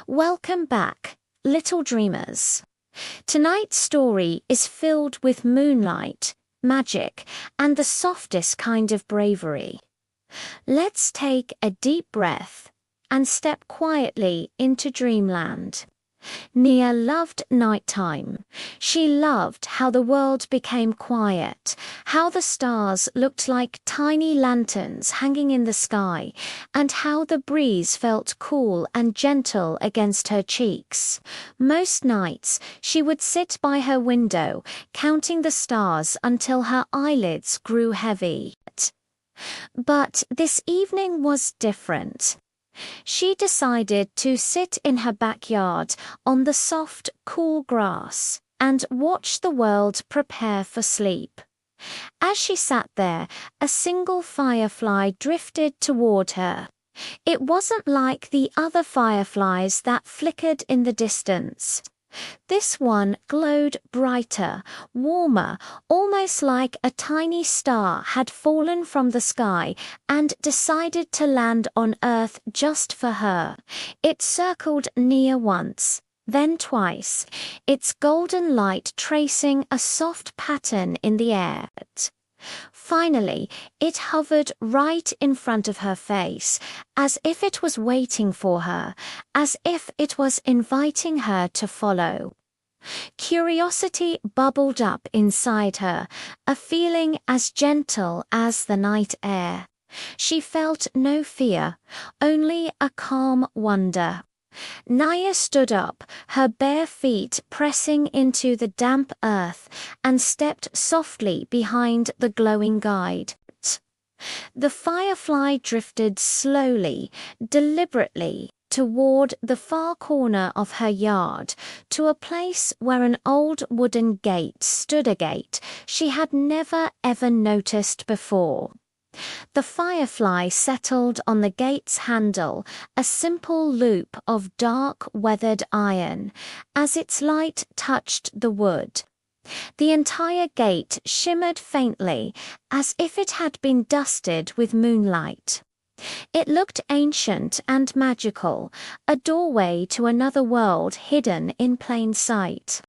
Welcome back, little dreamers. Tonight's story is filled with moonlight, magic, and the softest kind of bravery. Let's take a deep breath and step quietly into dreamland. Nia loved nighttime. She loved how the world became quiet, how the stars looked like tiny lanterns hanging in the sky, and how the breeze felt cool and gentle against her cheeks. Most nights, she would sit by her window, counting the stars until her eyelids grew heavy. But this evening was different. She decided to sit in her backyard on the soft, cool grass and watch the world prepare for sleep. As she sat there, a single firefly drifted toward her. It wasn't like the other fireflies that flickered in the distance. This one glowed brighter, warmer, almost like a tiny star had fallen from the sky and decided to land on Earth just for her. It circled Nia once, then twice, its golden light tracing a soft pattern in the air. Finally, it hovered right in front of her face, as if it was waiting for her, as if it was inviting her to follow. Curiosity bubbled up inside her, a feeling as gentle as the night air. She felt no fear, only a calm wonder. Nia stood up, her bare feet pressing into the damp earth, and stepped softly behind the glowing guide. The firefly drifted slowly, deliberately, toward the far corner of her yard, to a place where an old wooden gate stood, a gate she had never ever noticed before. The firefly settled on the gate's handle, a simple loop of dark, weathered iron, as its light touched the wood. The entire gate shimmered faintly, as if it had been dusted with moonlight. It looked ancient and magical, a doorway to another world hidden in plain sight.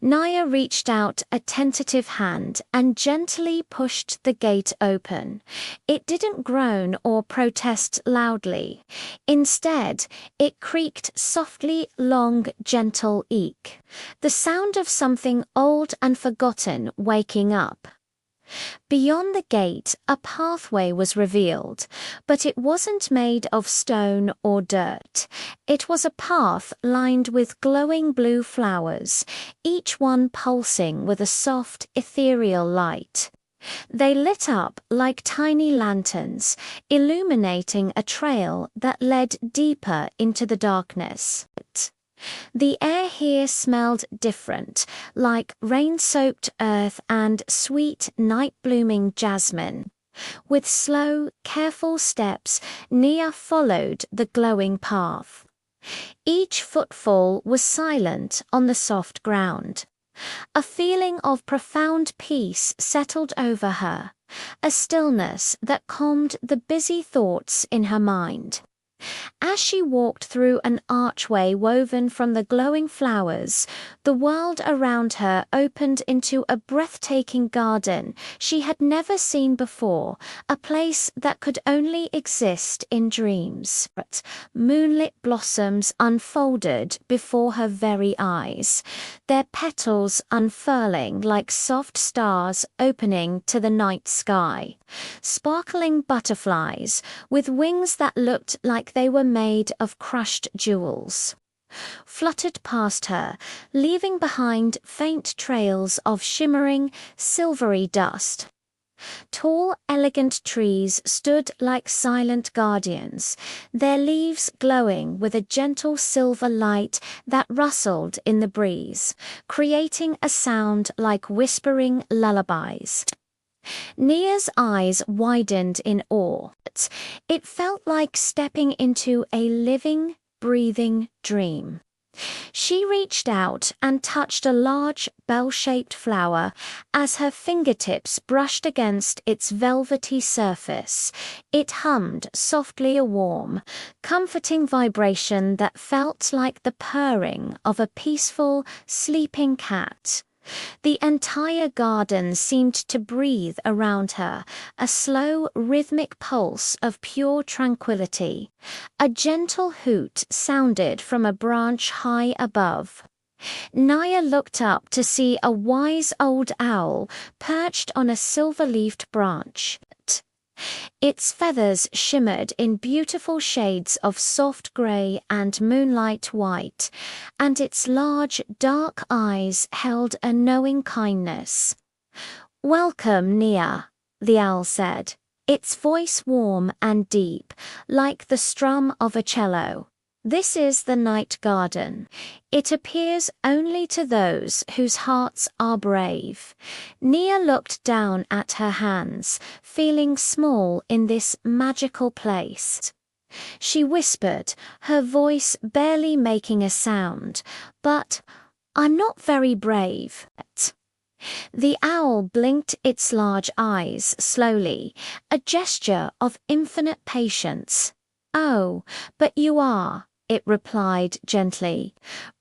Nia reached out a tentative hand and gently pushed the gate open. It didn't groan or protest loudly. Instead, it creaked softly, long, gentle eek, the sound of something old and forgotten waking up. Beyond the gate, a pathway was revealed, but it wasn't made of stone or dirt. It was a path lined with glowing blue flowers, each one pulsing with a soft, ethereal light. They lit up like tiny lanterns, illuminating a trail that led deeper into the darkness. The air here smelled different, like rain-soaked earth and sweet, night-blooming jasmine. With slow, careful steps, Nia followed the glowing path. Each footfall was silent on the soft ground. A feeling of profound peace settled over her, a stillness that calmed the busy thoughts in her mind. As she walked through an archway woven from the glowing flowers, the world around her opened into a breathtaking garden she had never seen before, a place that could only exist in dreams. Moonlit blossoms unfolded before her very eyes, their petals unfurling like soft stars opening to the night sky. Sparkling butterflies, with wings that looked like they were made of crushed jewels, fluttered past her, leaving behind faint trails of shimmering, silvery dust. Tall, elegant trees stood like silent guardians, their leaves glowing with a gentle silver light that rustled in the breeze, creating a sound like whispering lullabies. Nia's eyes widened in awe. It felt like stepping into a living, breathing dream. She reached out and touched a large, bell-shaped flower as her fingertips brushed against its velvety surface. It hummed softly, a warm, comforting vibration that felt like the purring of a peaceful, sleeping cat. The entire garden seemed to breathe around her, a slow, rhythmic pulse of pure tranquility. A gentle hoot sounded from a branch high above. Naya looked up to see a wise old owl perched on a silver-leafed branch. Its feathers shimmered in beautiful shades of soft grey and moonlight white, and its large, dark eyes held a knowing kindness. "Welcome, Nia," the owl said, its voice warm and deep, like the strum of a cello. "This is the night garden. It appears only to those whose hearts are brave." Nia looked down at her hands, feeling small in this magical place. She whispered, her voice barely making a sound, "But I'm not very brave." The owl blinked its large eyes slowly, a gesture of infinite patience. "Oh, but you are," it replied gently.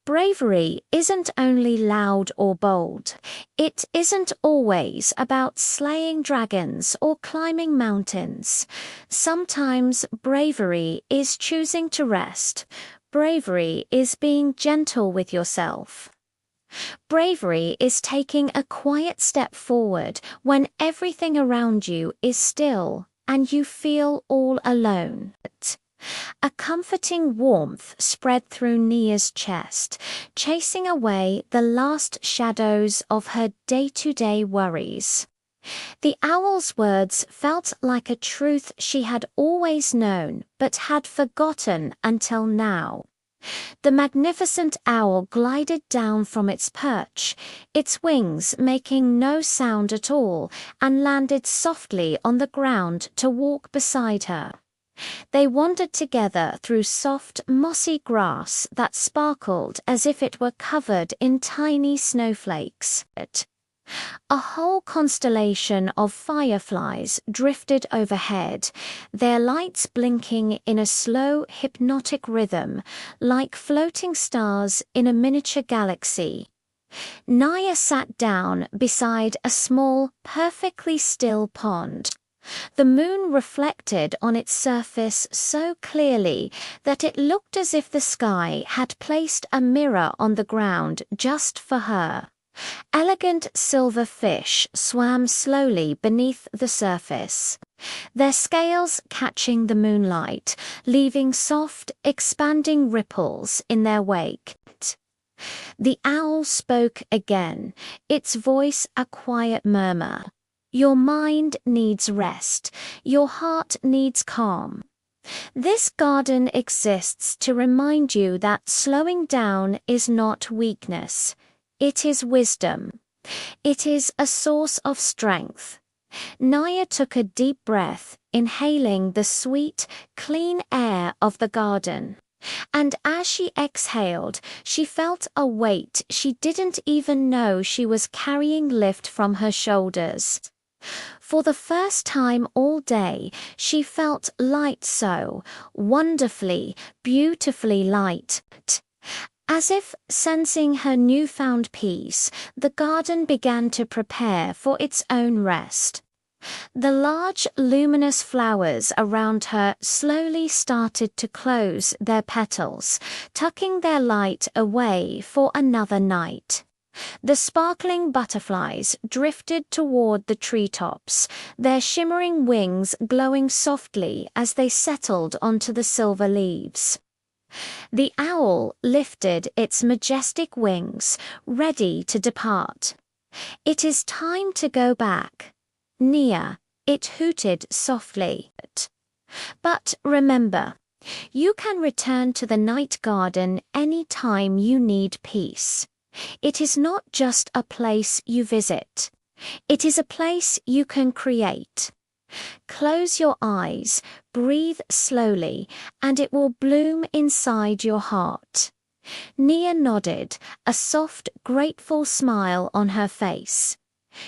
"Bravery isn't only loud or bold. It isn't always about slaying dragons or climbing mountains. Sometimes bravery is choosing to rest. Bravery is being gentle with yourself. Bravery is taking a quiet step forward when everything around you is still and you feel all alone." A comforting warmth spread through Nia's chest, chasing away the last shadows of her day-to-day worries. The owl's words felt like a truth she had always known but had forgotten until now. The magnificent owl glided down from its perch, its wings making no sound at all, and landed softly on the ground to walk beside her. They wandered together through soft, mossy grass that sparkled as if it were covered in tiny snowflakes. A whole constellation of fireflies drifted overhead, their lights blinking in a slow, hypnotic rhythm, like floating stars in a miniature galaxy. Naya sat down beside a small, perfectly still pond. The moon reflected on its surface so clearly that it looked as if the sky had placed a mirror on the ground just for her. Elegant silver fish swam slowly beneath the surface, their scales catching the moonlight, leaving soft, expanding ripples in their wake. The owl spoke again, its voice a quiet murmur. "Your mind needs rest. Your heart needs calm. This garden exists to remind you that slowing down is not weakness. It is wisdom. It is a source of strength." Naya took a deep breath, inhaling the sweet, clean air of the garden. And as she exhaled, she felt a weight she didn't even know she was carrying lift from her shoulders. For the first time all day, she felt light, so wonderfully, beautifully light. As if sensing her newfound peace, the garden began to prepare for its own rest. The large, luminous flowers around her slowly started to close their petals, tucking their light away for another night. The sparkling butterflies drifted toward the treetops, their shimmering wings glowing softly as they settled onto the silver leaves. The owl lifted its majestic wings, ready to depart. "It is time to go back. Nia," it hooted softly. "But remember, you can return to the night garden any time you need peace. It is not just a place you visit. It is a place you can create. Close your eyes, breathe slowly, and it will bloom inside your heart." Nia nodded, a soft, grateful smile on her face.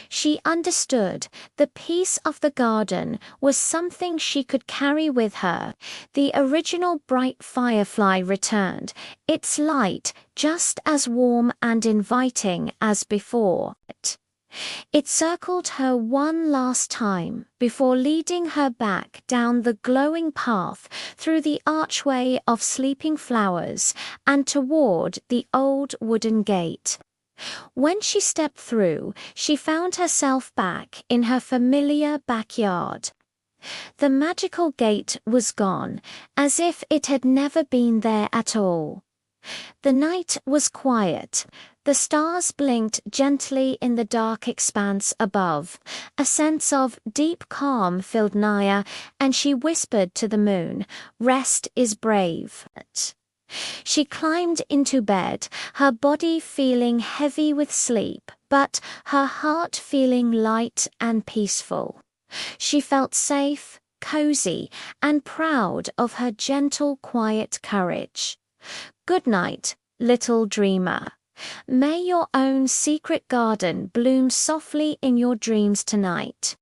She understood the peace of the garden was something she could carry with her. The original bright firefly returned, its light just as warm and inviting as before. It circled her one last time before leading her back down the glowing path through the archway of sleeping flowers and toward the old wooden gate. When she stepped through, she found herself back in her familiar backyard. The magical gate was gone, as if it had never been there at all. The night was quiet. The stars blinked gently in the dark expanse above. A sense of deep calm filled Nia, and she whispered to the moon, "Rest is brave." She climbed into bed, her body feeling heavy with sleep, but her heart feeling light and peaceful. She felt safe, cozy, and proud of her gentle, quiet courage. Good night, little dreamer. May your own secret garden bloom softly in your dreams tonight.